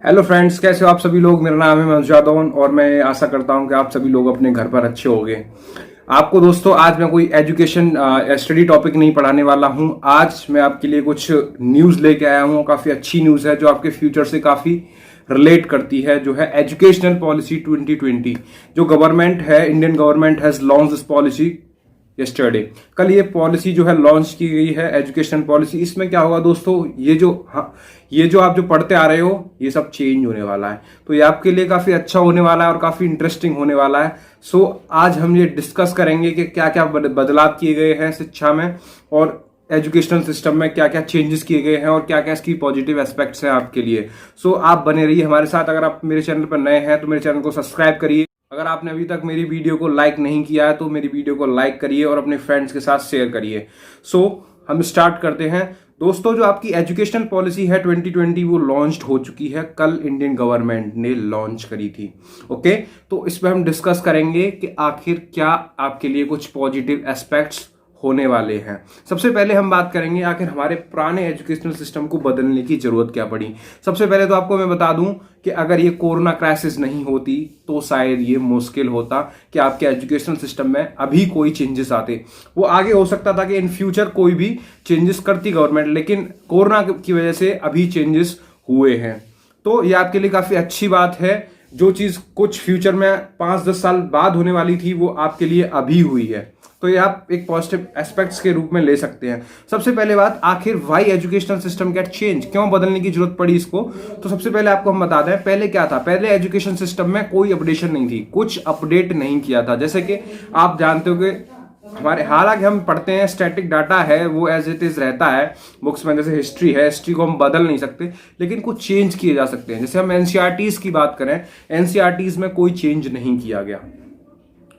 Hello friends, कैसे हो आप सभी लोग। मेरा नाम है मनोज यादव और मैं आशा करता हूं कि आप सभी लोग अपने घर पर अच्छे होंगे। आपको दोस्तों आज मैं कोई एजुकेशन स्टडी टॉपिक नहीं पढ़ाने वाला हूं। आज मैं आपके लिए कुछ न्यूज़ लेके आया हूं। काफ़ी अच्छी न्यूज़ है जो आपके फ्यूचर से काफ़ी रिलेट करती है, जो है एजुकेशनल पॉलिसी 2020। जो गवर्नमेंट है, Indian government has launch this policy yesterday. कल ये पॉलिसी जो है लॉन्च की गई है, एजुकेशन पॉलिसी। इसमें क्या होगा दोस्तों, ये जो आप जो पढ़ते आ रहे हो ये सब चेंज होने वाला है। तो ये आपके लिए काफी अच्छा होने वाला है और काफी इंटरेस्टिंग होने वाला है। सो आज हम ये डिस्कस करेंगे कि क्या क्या बदलाव किए गए हैं शिक्षा में और एजुकेशनल सिस्टम में, क्या क्या चेंजेस किए गए हैं और क्या क्या इसकी पॉजिटिव एस्पेक्ट्स हैं आपके लिए। सो आप बने रहिए हमारे साथ। अगर आप मेरे चैनल पर नए हैं तो मेरे चैनल को सब्सक्राइब करिए। अगर आपने अभी तक मेरी वीडियो को लाइक नहीं किया है तो मेरी वीडियो को लाइक करिए और अपने फ्रेंड्स के साथ शेयर करिए। सो हम स्टार्ट करते हैं दोस्तों। जो आपकी एजुकेशनल पॉलिसी है 2020 वो लॉन्च हो चुकी है। कल इंडियन गवर्नमेंट ने लॉन्च करी थी। ओके, तो इस पर हम डिस्कस करेंगे कि आखिर क्या आपके लिए कुछ पॉजिटिव एस्पेक्ट्स होने वाले हैं। सबसे पहले हम बात करेंगे आखिर हमारे पुराने एजुकेशनल सिस्टम को बदलने की जरूरत क्या पड़ी। सबसे पहले तो आपको मैं बता दूं कि अगर ये कोरोना क्राइसिस नहीं होती तो शायद ये मुश्किल होता कि आपके एजुकेशनल सिस्टम में अभी कोई चेंजेस आते। वो आगे हो सकता था कि इन फ्यूचर कोई भी चेंजेस करती गवर्नमेंट, लेकिन कोरोना की वजह से अभी चेंजेस हुए हैं। तो ये आपके लिए काफी अच्छी बात है। जो चीज कुछ फ्यूचर में 5-10 साल बाद होने वाली थी वो आपके लिए अभी हुई है। तो ये आप एक पॉजिटिव एस्पेक्ट्स के रूप में ले सकते हैं। सबसे पहले बात, आखिर why educational system get change, क्यों बदलने की जरूरत पड़ी इसको। तो सबसे पहले आपको हम बता दें पहले क्या था। पहले एजुकेशन सिस्टम में कोई अपडेशन नहीं थी, कुछ अपडेट नहीं किया था। जैसे कि आप जानते हो कि हमारे, हालांकि हम पढ़ते हैं स्टैटिक डाटा है वो एज इट इज रहता है बुक्स में। जैसे हिस्ट्री है, हिस्ट्री को हम बदल नहीं सकते लेकिन कुछ चेंज किए जा सकते हैं। जैसे हम एनसीईआरटीज की बात करें, एनसीईआरटीज में कोई चेंज नहीं किया गया।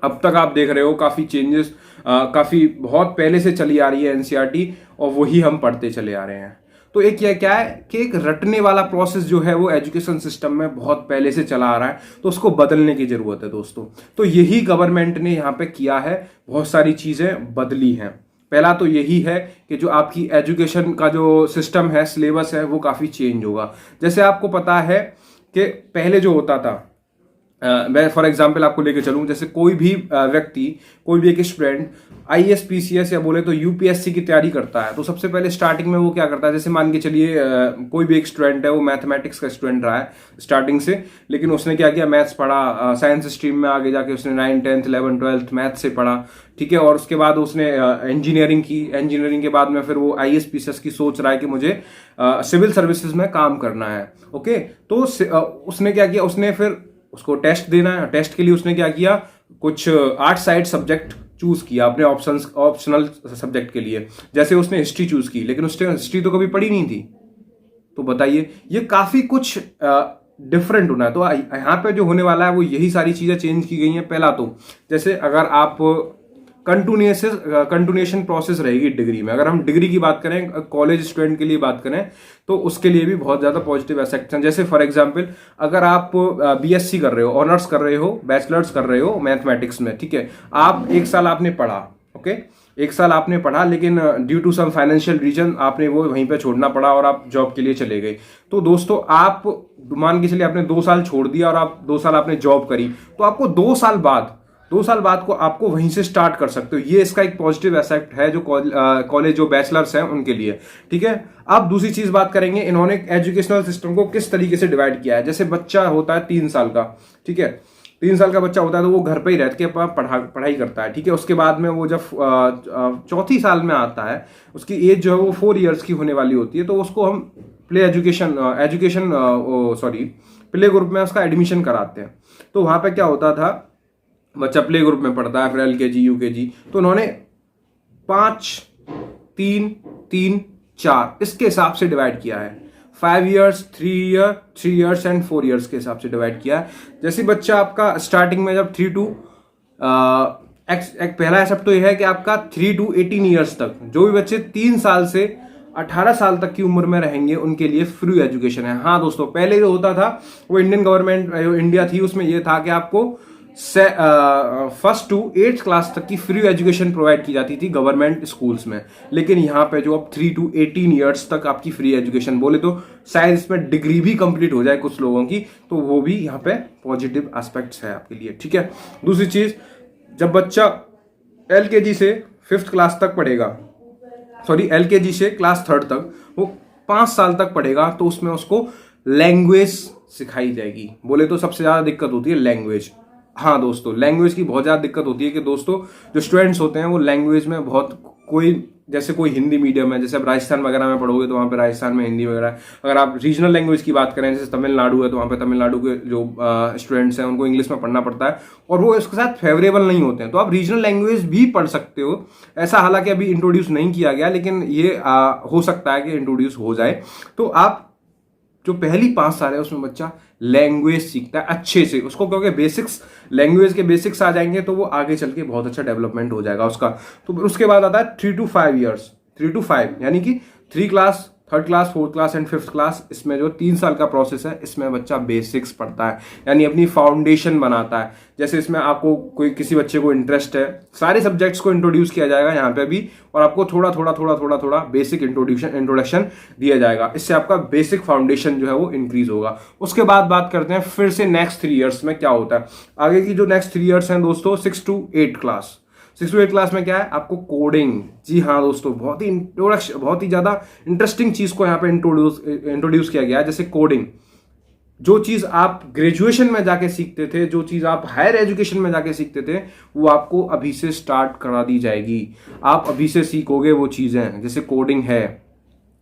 अब तक आप देख रहे हो काफी चेंजेस, काफी बहुत पहले से चली आ रही है एनसीईआरटी और वही हम पढ़ते चले आ रहे हैं। तो एक ये क्या है कि एक रटने वाला प्रोसेस जो है वो एजुकेशन सिस्टम में बहुत पहले से चला आ रहा है, तो उसको बदलने की जरूरत है दोस्तों। तो यही गवर्नमेंट ने यहाँ पे किया है, बहुत सारी चीजें बदली हैं। पहला तो यही है कि जो आपकी एजुकेशन का जो सिस्टम है, सिलेबस है, वो काफी चेंज होगा। जैसे आपको पता है कि पहले जो होता था, मैं फॉर एग्जाम्पल आपको लेके चलूं, जैसे कोई भी व्यक्ति, कोई भी एक स्टूडेंट आईएएस पीसीएस या बोले तो यूपीएससी की तैयारी करता है, तो सबसे पहले स्टार्टिंग में वो क्या करता है। जैसे मान के चलिए कोई भी एक स्टूडेंट है, वो मैथमेटिक्स का स्टूडेंट रहा है स्टार्टिंग से, लेकिन उसने क्या किया, मैथ्स पढ़ा, साइंस स्ट्रीम में आगे जाके उसने 9th 10th 11th 12th maths से पढ़ा, ठीक है। और उसके बाद उसने इंजीनियरिंग की। इंजीनियरिंग के बाद में फिर वो आईएएस पीसीएस की सोच रहा है कि मुझे सिविल सर्विसेज में काम करना है। ओके, तो उसने क्या किया, उसने फिर उसको टेस्ट देना है। टेस्ट के लिए उसने क्या किया, कुछ 8 साइड सब्जेक्ट चूज किया अपने ऑप्शनल सब्जेक्ट के लिए। जैसे उसने हिस्ट्री चूज की, लेकिन उसने हिस्ट्री तो कभी पढ़ी नहीं थी। तो बताइए, ये काफी कुछ डिफरेंट होना है। तो यहाँ पे जो होने वाला है वो यही सारी चीजें चेंज की गई हैं। पहला तो जैसे अगर आप कंटिन्यूएशन प्रोसेस रहेगी डिग्री में। अगर हम डिग्री की बात करें, कॉलेज स्टूडेंट के लिए बात करें, तो उसके लिए भी बहुत ज्यादा पॉजिटिव एस्पेक्ट्स हैं। जैसे फॉर एग्जांपल अगर आप बीएससी कर रहे हो, ऑनर्स कर रहे हो, बैचलर्स कर रहे हो मैथमेटिक्स में, ठीक है। आप 1 साल आपने पढ़ा, ओके, 1 साल आपने पढ़ा, लेकिन due to some financial reason आपने वो वहीं पे छोड़ना पड़ा और आप जॉब के लिए चले गए। तो दोस्तों आप मान के चलिए आपने 2 साल छोड़ दिया और आप 2 साल आपने जॉब करी, तो आपको 2 साल बाद को आपको वहीं से स्टार्ट कर सकते हो। ये इसका एक पॉजिटिव एस्पेक्ट है जो कॉलेज जो बैचलर्स हैं उनके लिए, ठीक है। अब दूसरी चीज बात करेंगे, इन्होंने एजुकेशनल सिस्टम को किस तरीके से डिवाइड किया है। जैसे बच्चा होता है 3 साल का, ठीक है, 3 साल का बच्चा होता है तो वो घर पे ही रह के पढ़ाई करता है, ठीक है। उसके बाद में वो जब 4थी साल में आता है, उसकी एज जो है वो 4 इयर्स की होने वाली होती है, तो उसको हम प्ले ग्रुप में उसका एडमिशन कराते हैं। तो वहां पे क्या होता था, बच्चा प्ले ग्रुप में पढ़ता है, फिर एलकेजी यूकेजी। तो उन्होंने 5 3 3 4 इसके हिसाब से डिवाइड किया है। 5 इयर्स, 3 इयर्स एंड 4 इयर्स के हिसाब से डिवाइड किया है। जैसे बच्चा आपका स्टार्टिंग में जब 3 to पहला एस्पेक्ट तो यह है कि आपका 3 to 18 इयर्स तक जो भी बच्चे 3 साल से 18 साल तक की उम्र में रहेंगे उनके लिए फ्री एजुकेशन है। हाँ दोस्तों, पहले जो होता था वो इंडियन गवर्नमेंट इंडिया थी उसमें ये था कि आपको फर्स्ट टू 8th क्लास तक की फ्री एजुकेशन प्रोवाइड की जाती थी गवर्नमेंट स्कूल्स में। लेकिन यहाँ पे जो अब 3 to 18 ईयर्स तक आपकी फ्री एजुकेशन, बोले तो शायद इसमें डिग्री भी कंप्लीट हो जाए कुछ लोगों की, तो वो भी यहाँ पे पॉजिटिव एस्पेक्ट्स है आपके लिए। ठीक है, दूसरी चीज, जब बच्चा LKG से 5th क्लास तक पढ़ेगा, सॉरी LKG से क्लास 3rd तक, वो 5 साल तक पढ़ेगा, तो उसमें उसको लैंग्वेज सिखाई जाएगी। बोले तो सबसे ज्यादा दिक्कत होती है लैंग्वेज। हाँ दोस्तों, लैंग्वेज की बहुत ज्यादा दिक्कत होती है कि दोस्तों जो स्टूडेंट्स होते हैं वो लैंग्वेज में बहुत, जैसे कोई हिंदी मीडियम है, जैसे आप राजस्थान वगैरह में पढ़ोगे तो वहाँ पे राजस्थान में हिंदी वगैरह, अगर आप रीजनल लैंग्वेज की बात करें जैसे तमिलनाडु है तो वहाँ पे तमिलनाडु के जो स्टूडेंट्स हैं उनको इंग्लिश में पढ़ना पड़ता है और वो इसके साथ फेवरेबल नहीं होते हैं, तो आप रीजनल लैंग्वेज भी पढ़ सकते हो। ऐसा हालांकि अभी इंट्रोड्यूस नहीं किया गया, लेकिन ये हो सकता है कि इंट्रोड्यूस हो जाए। तो आप जो पहली 5 साल है उसमें बच्चा लैंग्वेज सीखता है अच्छे से, उसको क्योंकि बेसिक्स, लैंग्वेज के बेसिक्स आ जाएंगे तो वो आगे चल के बहुत अच्छा डेवलपमेंट हो जाएगा उसका। तो उसके बाद आता है 3 to 5 ईयर्स, 3 to 5 यानी कि 3 class, 3rd class, 4th class and 5th class, इसमें जो 3 साल का प्रोसेस है इसमें बच्चा बेसिक्स पढ़ता है, यानी अपनी फाउंडेशन बनाता है। जैसे इसमें आपको कोई किसी बच्चे को इंटरेस्ट है, सारे सब्जेक्ट्स को इंट्रोड्यूस किया जाएगा यहाँ पे भी, और आपको थोड़ा बेसिक इंट्रोडक्शन दिया जाएगा। इससे आपका बेसिक फाउंडेशन जो है वो इंक्रीज होगा। उसके बाद बात करते हैं फिर से नेक्स्ट 3 ईयर्स में क्या होता है। आगे की जो नेक्स्ट 3 ईयर्स हैं दोस्तों, 6 to 8 क्लास। 6 to 8 क्लास में क्या है आपको कोडिंग। जी हाँ दोस्तों, बहुत ही ज्यादा इंटरेस्टिंग चीज को यहाँ पे इंट्रोड्यूस किया गया है। जैसे कोडिंग, जो चीज आप ग्रेजुएशन में जाके सीखते थे, जो चीज आप हायर एजुकेशन में जाके सीखते थे, वो आपको अभी से स्टार्ट करा दी जाएगी। आप अभी से सीखोगे वो चीजें, जैसे कोडिंग है।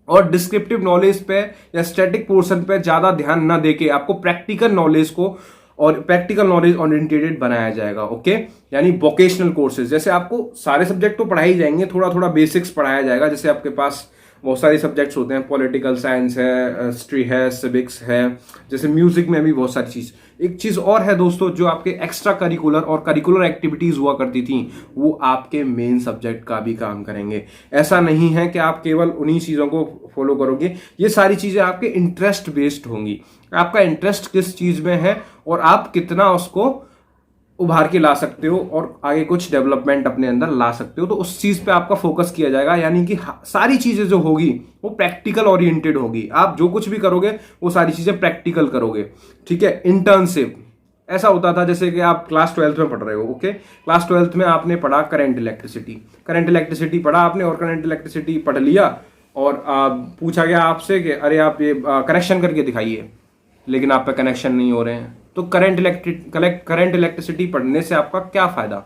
और डिस्क्रिप्टिव नॉलेज पे या स्टैटिक पोर्शन पे ज्यादा ध्यान ना देके आपको प्रैक्टिकल नॉलेज को और प्रैक्टिकल नॉलेज ओरिएंटेड बनाया जाएगा। ओके, यानी वोकेशनल कोर्सेज, जैसे आपको सारे सब्जेक्ट तो पढ़ाए जाएंगे, थोड़ा बेसिक्स पढ़ाया जाएगा। जैसे आपके पास बहुत सारे सब्जेक्ट्स होते हैं, पॉलिटिकल साइंस है, हिस्ट्री है, सिविक्स है, जैसे म्यूजिक में भी बहुत सारी चीज। एक चीज और है दोस्तों, जो आपके एक्स्ट्रा करिकुलर और करिकुलर एक्टिविटीज हुआ करती थी, वो आपके मेन सब्जेक्ट का भी काम करेंगे। ऐसा नहीं है कि आप केवल उन्हीं चीजों को फॉलो करोगे, ये सारी चीजें आपके इंटरेस्ट बेस्ड होंगी। आपका इंटरेस्ट किस चीज में है और आप कितना उसको उभार के ला सकते हो और आगे कुछ डेवलपमेंट अपने अंदर ला सकते हो, तो उस चीज पे आपका फोकस किया जाएगा। यानी कि सारी चीजें जो होगी वो प्रैक्टिकल ओरिएंटेड होगी। आप जो कुछ भी करोगे वो सारी चीजें प्रैक्टिकल करोगे। ठीक है, इंटर्नशिप ऐसा होता था जैसे कि आप क्लास 12th में पढ़ रहे हो। ओके, क्लास 12th में आपने पढ़ा करंट इलेक्ट्रिसिटी पढ़ा आपने, और करंट इलेक्ट्रिसिटी पढ़ लिया और पूछा गया आपसे कि अरे आप ये कनेक्शन करके दिखाइए, लेकिन आप पे कनेक्शन नहीं हो रहे हैं। तो करंट इलेक्ट्रिसिटी पढ़ने से आपका क्या फायदा,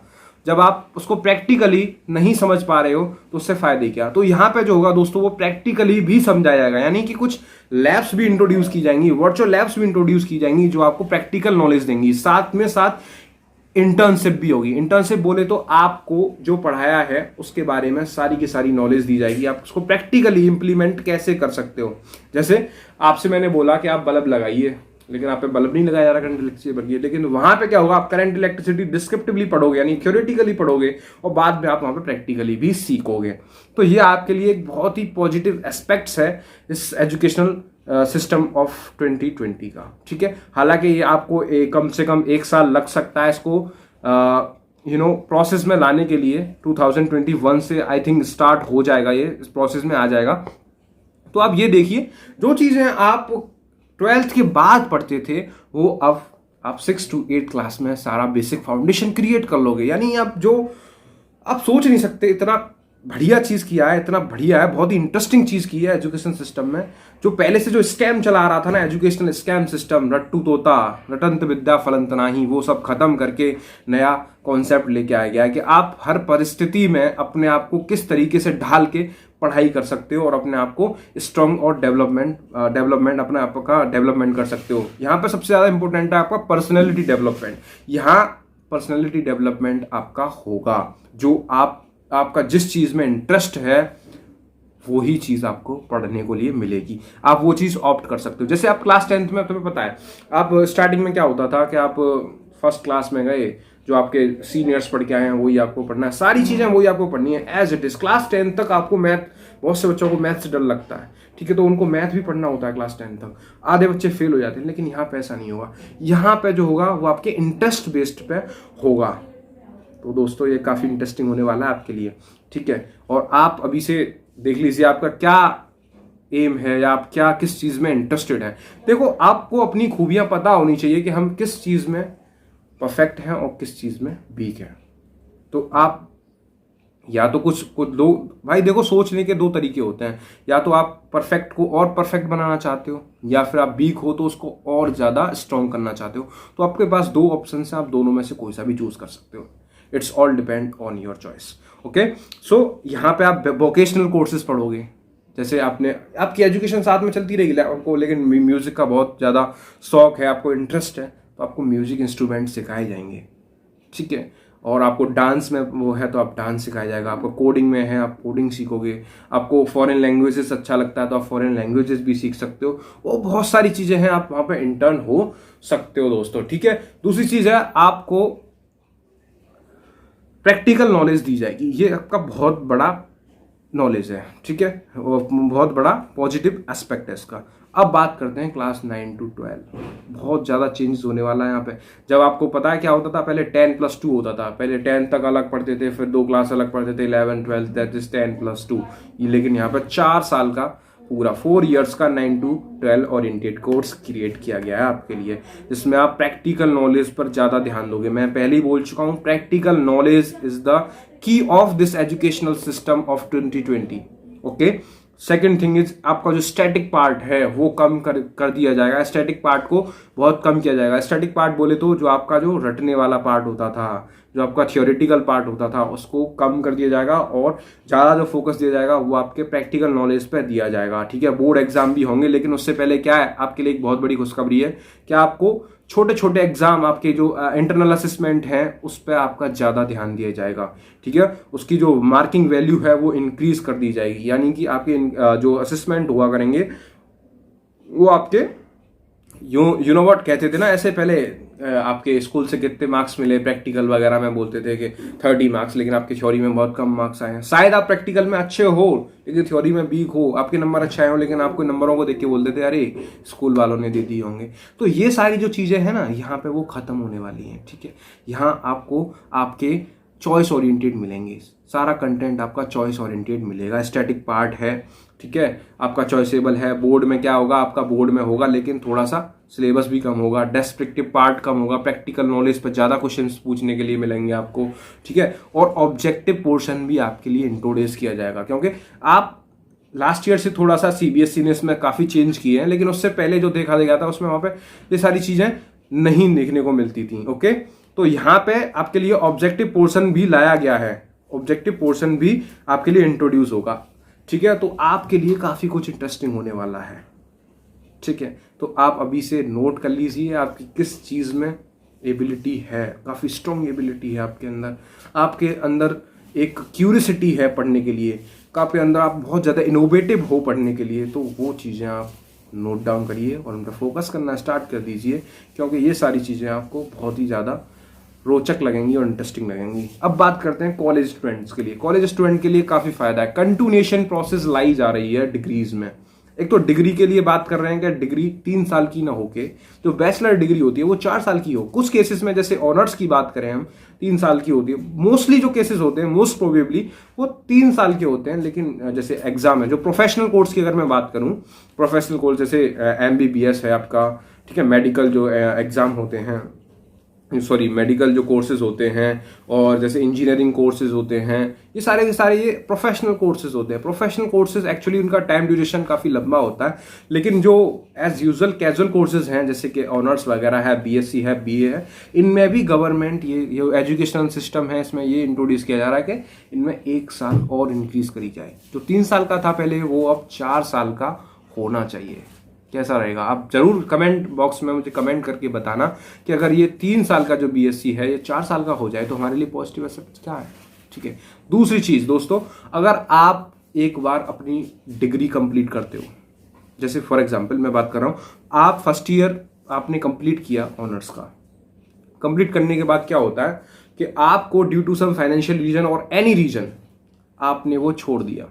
जब आप उसको प्रैक्टिकली नहीं समझ पा रहे हो तो उससे फायदे क्या। तो यहाँ पे जो होगा दोस्तों वो प्रैक्टिकली भी समझाया जाएगा, यानी कि कुछ लैब्स भी इंट्रोड्यूस की जाएंगी, वर्चुअल लैब्स भी इंट्रोड्यूस की जाएंगी जो आपको प्रैक्टिकल नॉलेज देंगी। साथ में साथ इंटर्नशिप भी होगी। इंटर्नशिप बोले तो आपको जो पढ़ाया है उसके बारे में सारी की सारी नॉलेज दी जाएगी, आप उसको प्रैक्टिकली इंप्लीमेंट कैसे कर सकते हो। जैसे आपसे मैंने बोला कि आप बल्ब लगाइए, लेकिन आप पे बल्ब नहीं लगाया जा रहा, करंट इलेक्ट्रिसिटी बन गई। लेकिन वहां पे क्या होगा, आप करंट इलेक्ट्रिसिटी डिस्क्रिप्टिवली पढ़ोगे, यानी थ्योरेटिकली पढ़ोगे, और बाद में आप वहां पे प्रैक्टिकली भी सीखोगे। तो ये आपके लिए एक बहुत ही पॉजिटिव एस्पेक्ट्स है इस एजुकेशनल सिस्टम ऑफ 2020 का। ठीक है, हालांकि ये आपको कम से कम 1 साल लग सकता है इसको प्रोसेस में लाने के लिए। 2021 से आई थिंक स्टार्ट हो जाएगा, ये इस प्रोसेस में आ जाएगा। तो आप ये देखिए, जो चीजें आप 12th के बाद पढ़ते थे वो अब आप 6 to 8 क्लास में सारा बेसिक फाउंडेशन क्रिएट कर लोगे। यानी आप सोच नहीं सकते, इतना बढ़िया चीज किया है, इतना बढ़िया है, बहुत ही इंटरेस्टिंग चीज की है एजुकेशन सिस्टम में। जो पहले से जो स्कैम चला आ रहा था ना, एजुकेशनल स्कैम सिस्टम, रट्टू तोता रटंत विद्या फलंत नाही, वो सब खत्म करके नया कॉन्सेप्ट लेके आया गया है कि आप हर परिस्थिति में अपने आप को किस तरीके से ढाल के पढ़ाई कर सकते हो और अपने आप को स्ट्रांग और डेवलपमेंट अपने आप का डेवलपमेंट कर सकते हो। यहाँ पे सबसे ज्यादा इंपॉर्टेंट है आपका पर्सनैलिटी डेवलपमेंट। यहाँ पर्सनैलिटी डेवलपमेंट आपका होगा, जो आपका जिस चीज में इंटरेस्ट है वही चीज आपको पढ़ने को लिए मिलेगी, आप वो चीज ऑप्ट कर सकते हो। जैसे आप क्लास 10th में, तुम्हें पता है आप स्टार्टिंग में क्या होता था कि आप फर्स्ट क्लास में गए, जो आपके सीनियर्स पढ़ के आए हैं वही आपको पढ़ना है, सारी चीज़ें वही आपको पढ़नी है एज इट इज़। क्लास 10 तक आपको मैथ, बहुत से बच्चों को मैथ से डर लगता है, ठीक है, तो उनको मैथ भी पढ़ना होता है क्लास 10 तक। आधे बच्चे फेल हो जाते हैं, लेकिन यहाँ पे ऐसा नहीं होगा। यहाँ पे जो होगा वो आपके इंटरेस्ट बेस्ड पे होगा। तो दोस्तों ये काफ़ी इंटरेस्टिंग होने वाला है आपके लिए, ठीक है। और आप अभी से देख लीजिए आपका क्या एम है या आप क्या किस चीज़ में इंटरेस्टेड हैं। देखो, आपको अपनी खूबियां पता होनी चाहिए कि हम किस चीज़ में परफेक्ट हैं और किस चीज़ में वीक हैं। तो आप या तो कुछ दो, भाई देखो, सोचने के दो तरीके होते हैं। या तो आप परफेक्ट को और परफेक्ट बनाना चाहते हो, या फिर आप वीक हो तो उसको और ज़्यादा स्ट्रॉन्ग करना चाहते हो। तो आपके पास दो ऑप्शन हैं, आप दोनों में से कोई सा भी चूज कर सकते हो। It's all depend on your choice. Okay, so यहाँ पे आप वोकेशनल कोर्सेज पढ़ोगे, जैसे आपकी एजुकेशन साथ में चलती रहेगी आपको, लेकिन म्यूजिक का बहुत ज़्यादा शौक है, आपको इंटरेस्ट है, तो आपको म्यूजिक इंस्ट्रूमेंट सिखाए जाएंगे, ठीक है। और आपको डांस में वो है तो आप डांस सिखाया जाएगा, आपको कोडिंग में है आप कोडिंग सीखोगे, आपको फॉरेन लैंग्वेजेस अच्छा लगता है तो आप फॉरेन लैंग्वेजेस भी सीख सकते हो। वो बहुत सारी चीज़ें हैं, आप वहाँ पे इंटर्न हो सकते हो दोस्तों, ठीक है। दूसरी चीज़ है, आपको प्रैक्टिकल नॉलेज दी जाएगी, ये आपका बहुत बड़ा नॉलेज है, ठीक है, बहुत बड़ा पॉजिटिव एस्पेक्ट है इसका। अब बात करते हैं क्लास 9 to 12। बहुत ज़्यादा चेंजेस होने वाला है यहाँ पे। जब आपको पता है क्या होता था, पहले 10+2 होता था, पहले 10 तक अलग पढ़ते थे, फिर 2 क्लास अलग पढ़ते थे, 11 12, दैट इज 10+2। लेकिन यहाँ पे 4 साल का पूरा 4 years का 9 to 12 ओरिएंटेड कोर्स क्रिएट किया गया है आपके लिए, जिसमें आप प्रैक्टिकल नॉलेज पर ज़्यादा ध्यान दोगे। मैं पहले ही बोल चुका हूँ, practical knowledge is the key of this educational system of 2020। Okay, second thing is, आपका जो स्टैटिक पार्ट है वो कम कर दिया जाएगा। स्टैटिक पार्ट को बहुत कम किया जाएगा। स्टैटिक पार्ट बोले तो जो आपका जो रटने वाला पार्ट होता था, जो आपका थियोरेटिकल पार्ट होता था, उसको कम कर दिया जाएगा और ज़्यादा जो फोकस दिया जाएगा वो आपके प्रैक्टिकल नॉलेज पे दिया जाएगा, ठीक है। बोर्ड एग्जाम भी होंगे, लेकिन उससे पहले क्या है, आपके लिए एक बहुत बड़ी खुशखबरी है कि आपको छोटे छोटे एग्जाम, आपके जो इंटरनल असेसमेंट हैं उस पर आपका ज़्यादा ध्यान दिया जाएगा, ठीक है। उसकी जो मार्किंग वैल्यू है वो इंक्रीज कर दी जाएगी, यानी कि आपके जो असेसमेंट हुआ करेंगे वो आपके यू नो व्हाट कहते थे ना, ऐसे पहले आपके स्कूल से कितने मार्क्स मिले प्रैक्टिकल वगैरह में, बोलते थे कि 30 मार्क्स, लेकिन आपके थ्योरी में बहुत कम मार्क्स आए हैं। शायद आप प्रैक्टिकल में अच्छे हो लेकिन थ्योरी में वीक हो, आपके नंबर अच्छे आए हो, लेकिन आपको नंबरों को देख के बोलते थे अरे स्कूल वालों ने दे दिए होंगे। तो ये सारी जो चीज़ें हैं ना, यहाँ पे वो खत्म होने वाली हैं, ठीक है। यहाँ आपको आपके चॉइस ओरिएंटेड मिलेंगे, सारा कंटेंट आपका चॉइस ओरिएंटेड मिलेगा। स्टैटिक पार्ट है, ठीक है, आपका चॉइसेबल है। बोर्ड में क्या होगा, आपका बोर्ड में होगा लेकिन थोड़ा सा सिलेबस भी कम होगा, डेस्क्रिप्टिव पार्ट कम होगा, प्रैक्टिकल नॉलेज पर ज़्यादा क्वेश्चंस पूछने के लिए मिलेंगे आपको, ठीक है। और ऑब्जेक्टिव पोर्शन भी आपके लिए इंट्रोड्यूस किया जाएगा, क्योंकि आप लास्ट ईयर से थोड़ा सा सीबीएसई ने इसमें काफ़ी चेंज किए हैं, लेकिन उससे पहले जो देखा गया था उसमें वहाँ पे ये सारी चीज़ें नहीं देखने को मिलती थी। ओके, तो यहाँ पे आपके लिए ऑब्जेक्टिव पोर्शन भी लाया गया है, ऑब्जेक्टिव पोर्शन भी आपके लिए इंट्रोड्यूस होगा, ठीक है। तो आपके लिए काफ़ी कुछ इंटरेस्टिंग होने वाला है, ठीक है। तो आप अभी से नोट कर लीजिए आपकी किस चीज़ में एबिलिटी है। काफ़ी स्ट्रॉन्ग एबिलिटी है आपके अंदर एक क्यूरियोसिटी है पढ़ने के लिए, आपके अंदर आप बहुत ज़्यादा इनोवेटिव हो पढ़ने के लिए। तो वो चीज़ें आप नोट डाउन करिए और उन पर फोकस करना स्टार्ट कर दीजिए, क्योंकि ये सारी चीज़ें आपको बहुत ही ज़्यादा रोचक लगेंगी और इंटरेस्टिंग लगेंगी। अब बात करते हैं कॉलेज स्टूडेंट्स के लिए। कॉलेज स्टूडेंट के लिए काफ़ी फायदा है, कंटिन्यूएशन प्रोसेस लाई जा रही है डिग्रीज में। एक तो डिग्री के लिए बात कर रहे हैं कि डिग्री 3 साल की ना होके जो बैचलर डिग्री होती है वो 4 साल की हो। कुछ केसेस में जैसे ऑनर्स की बात करें हम 3 साल की होती है। मोस्टली जो केसेस होते हैं मोस्ट प्रोबेबली वो 3 साल के होते हैं, लेकिन जैसे एग्जाम है जो प्रोफेशनल कोर्स की अगर मैं बात करूं, प्रोफेशनल कोर्स जैसे MBBS है आपका, ठीक है, मेडिकल जो एग्जाम होते हैं, सॉरी मेडिकल जो कोर्सेज होते हैं, और जैसे इंजीनियरिंग कोर्सेज होते हैं, ये सारे के सारे ये प्रोफेशनल कोर्सेज होते हैं। प्रोफेशनल कोर्सेज एक्चुअली उनका टाइम ड्यूरेशन काफ़ी लंबा होता है, लेकिन जो एज यूजुअल कैजुअल कोर्सेज हैं जैसे कि ऑनर्स वगैरह है, BSc है, BA है, इनमें भी गवर्नमेंट ये एजुकेशनल सिस्टम है इसमें ये इंट्रोड्यूस किया जा रहा है कि इनमें 1 साल और इंक्रीज करी जाए। जो 3 साल का था पहले वो अब 4 साल का होना चाहिए। कैसा रहेगा? आप जरूर कमेंट बॉक्स में मुझे कमेंट करके बताना कि अगर ये 3 साल का जो BSc है ये 4 साल का हो जाए तो हमारे लिए पॉजिटिव एस्पेक्ट क्या है, ठीक है। दूसरी चीज दोस्तों, अगर आप एक बार अपनी डिग्री कंप्लीट करते हो, जैसे फॉर एग्जांपल मैं बात कर रहा हूं, आप फर्स्ट ईयर आपने कंप्लीट किया ऑनर्स का, कंप्लीट करने के बाद क्या होता है कि आपको due to some financial reason और एनी रीजन आपने वो छोड़ दिया,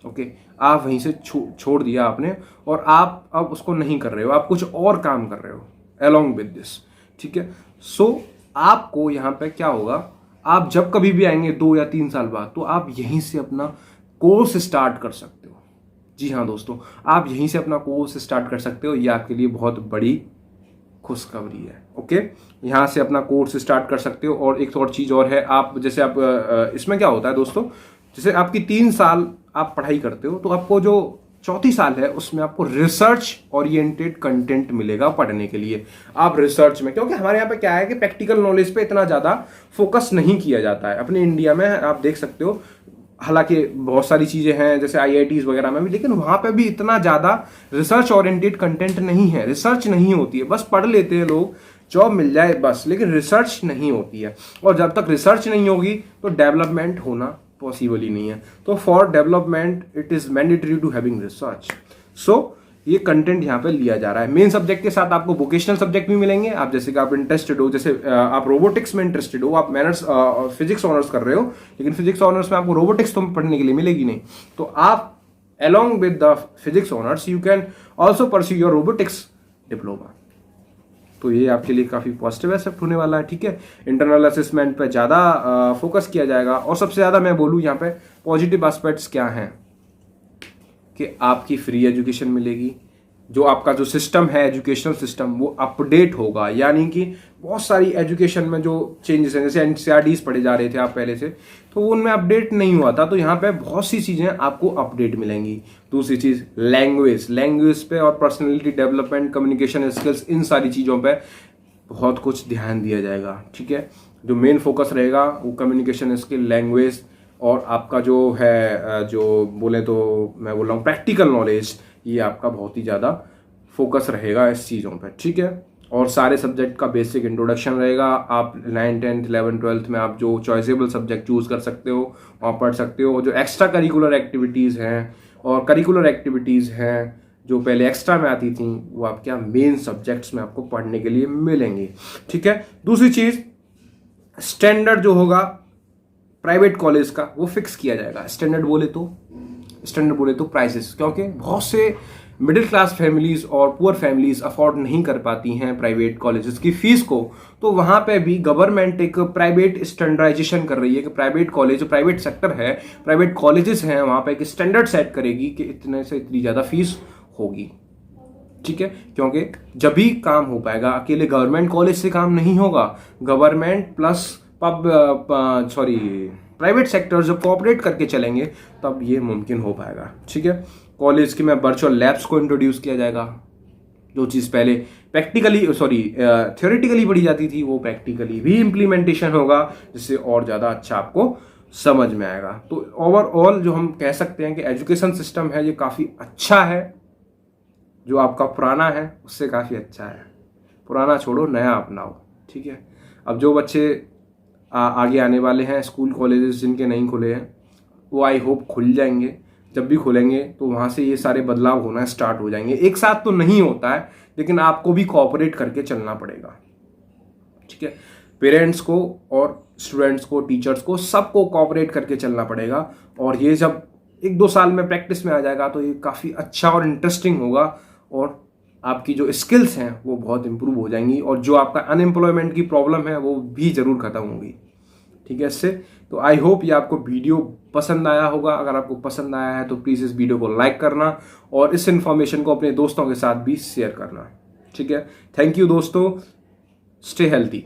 ओके आप वहीं से छोड़ दिया आपने, और आप अब उसको नहीं कर रहे हो, आप कुछ और काम कर रहे हो along with this, ठीक है। सो आपको यहाँ पे क्या होगा, आप जब कभी भी आएंगे 2 या 3 साल बाद, तो आप यहीं से अपना कोर्स स्टार्ट कर सकते हो। जी हाँ दोस्तों, आप यहीं से अपना कोर्स स्टार्ट कर सकते हो, ये आपके लिए बहुत बड़ी खुशखबरी है, ओके। यहाँ से अपना कोर्स स्टार्ट कर सकते हो। और एक और चीज़ और है, आप जैसे आप इसमें क्या होता है दोस्तों, जैसे आपकी 3 साल आप पढ़ाई करते हो, तो आपको जो चौथी साल है उसमें आपको रिसर्च ओरिएंटेड कंटेंट मिलेगा पढ़ने के लिए। आप रिसर्च में, क्योंकि हमारे यहाँ पे क्या है कि प्रैक्टिकल नॉलेज पे इतना ज़्यादा फोकस नहीं किया जाता है अपने इंडिया में, आप देख सकते हो। हालांकि बहुत सारी चीज़ें हैं जैसे IITs वगैरह में भी, लेकिन वहाँ पे भी इतना ज़्यादा रिसर्च ओरिएंटेड कंटेंट नहीं है, रिसर्च नहीं होती है, बस पढ़ लेते हैं लोग, जॉब मिल जाए बस, लेकिन रिसर्च नहीं होती है। और जब तक रिसर्च नहीं होगी तो डेवलपमेंट होना पॉसिबल ही नहीं है। तो for development it is mandatory to having research. So ये कंटेंट यहाँ पे लिया जा रहा है। मेन सब्जेक्ट के साथ आपको वोकेशनल सब्जेक्ट भी मिलेंगे, आप जैसे कि आप इंटरेस्टेड हो, जैसे आप रोबोटिक्स में इंटरेस्टेड हो, आप मैनर्स फिजिक्स ऑनर्स कर रहे हो, लेकिन फिजिक्स ऑनर्स में आपको रोबोटिक्स तो पढ़ने के लिए मिलेगी नहीं, तो आप along with the physics honors you can also pursue your robotics diploma। तो ये आपके लिए काफ़ी पॉजिटिव एस्पेक्ट होने वाला है, ठीक है। इंटरनल असेसमेंट पे ज़्यादा फोकस किया जाएगा। और सबसे ज़्यादा मैं बोलूँ यहाँ पे पॉजिटिव एस्पेक्ट्स क्या हैं, कि आपकी फ्री एजुकेशन मिलेगी, जो आपका जो सिस्टम है एजुकेशनल सिस्टम वो अपडेट होगा, यानी कि बहुत सारी एजुकेशन में जो चेंजेस हैं, जैसे NCERTs पढ़े जा रहे थे आप पहले से, तो उनमें अपडेट नहीं हुआ था, तो यहाँ पे बहुत सी चीज़ें आपको अपडेट मिलेंगी। दूसरी चीज़ लैंग्वेज पे और पर्सनैलिटी डेवलपमेंट, कम्युनिकेशन स्किल्स, इन सारी चीज़ों पे बहुत कुछ ध्यान दिया जाएगा, ठीक है। जो मेन फोकस रहेगा वो कम्युनिकेशन स्किल, लैंग्वेज, और आपका जो है जो बोले तो मैं बोल रहा हूँ प्रैक्टिकल नॉलेज, ये आपका बहुत ही ज़्यादा फोकस रहेगा इस चीज़ों पे, ठीक है। और सारे सब्जेक्ट का बेसिक इंट्रोडक्शन रहेगा। आप 9, 10, 11, 12 में आप जो चॉइसेबल सब्जेक्ट चूज कर सकते हो और पढ़ सकते हो। जो एक्स्ट्रा करिकुलर एक्टिविटीज़ हैं और करिकुलर एक्टिविटीज़ हैं जो पहले एक्स्ट्रा में आती थी, वो आपके यहाँ मेन सब्जेक्ट्स में आपको पढ़ने के लिए मिलेंगी, ठीक है। दूसरी चीज़, स्टैंडर्ड जो होगा प्राइवेट कॉलेज का वो फिक्स किया जाएगा। स्टैंडर्ड बोले तो प्राइसेस, क्योंकि बहुत से मिडिल क्लास फैमिलीज और पुअर फैमिलीज अफोर्ड नहीं कर पाती हैं प्राइवेट कॉलेजेस की फीस को, तो वहां पे भी गवर्नमेंट एक प्राइवेट स्टैंडर्डाइजेशन कर रही है कि प्राइवेट कॉलेज, प्राइवेट सेक्टर है, प्राइवेट कॉलेजेस हैं, वहां पे एक स्टैंडर्ड सेट करेगी कि इतने से इतनी ज्यादा फीस होगी, ठीक है। क्योंकि जब भी काम हो पाएगा, अकेले गवर्नमेंट कॉलेज से काम नहीं होगा, गवर्नमेंट प्लस प्राइवेट सेक्टर जब कोऑपरेट करके चलेंगे तब ये मुमकिन हो पाएगा, ठीक है। कॉलेज के में वर्चुअल लैब्स को इंट्रोड्यूस किया जाएगा, जो चीज़ पहले थ्योरेटिकली पढ़ी जाती थी वो प्रैक्टिकली भी इम्प्लीमेंटेशन होगा, जिससे और ज़्यादा अच्छा आपको समझ में आएगा। तो ओवरऑल जो हम कह सकते हैं कि एजुकेशन सिस्टम है ये काफ़ी अच्छा है, जो आपका पुराना है उससे काफ़ी अच्छा है। पुराना छोड़ो, नया अपनाओ, ठीक है। अब जो बच्चे आगे आने वाले हैं, स्कूल कॉलेजेस जिनके नहीं खुले हैं, वो आई होप खुल जाएंगे। जब भी खुलेंगे तो वहाँ से ये सारे बदलाव होना स्टार्ट हो जाएंगे। एक साथ तो नहीं होता है, लेकिन आपको भी कोऑपरेट करके चलना पड़ेगा, ठीक है। पेरेंट्स को और स्टूडेंट्स को, टीचर्स को, सबको कोऑपरेट करके चलना पड़ेगा। और ये जब 1-2 साल में प्रैक्टिस में आ जाएगा तो ये काफ़ी अच्छा और इंटरेस्टिंग होगा, और आपकी जो स्किल्स हैं वो बहुत इंप्रूव हो जाएंगी, और जो आपका अनएम्प्लॉयमेंट की प्रॉब्लम है वो भी ज़रूर खत्म होगी, ठीक है। इससे तो आई होप ये आपको वीडियो पसंद आया होगा। अगर आपको पसंद आया है तो प्लीज़ इस वीडियो को लाइक करना और इस इन्फॉर्मेशन को अपने दोस्तों के साथ भी शेयर करना, ठीक है। थैंक यू दोस्तों, स्टे हेल्थी।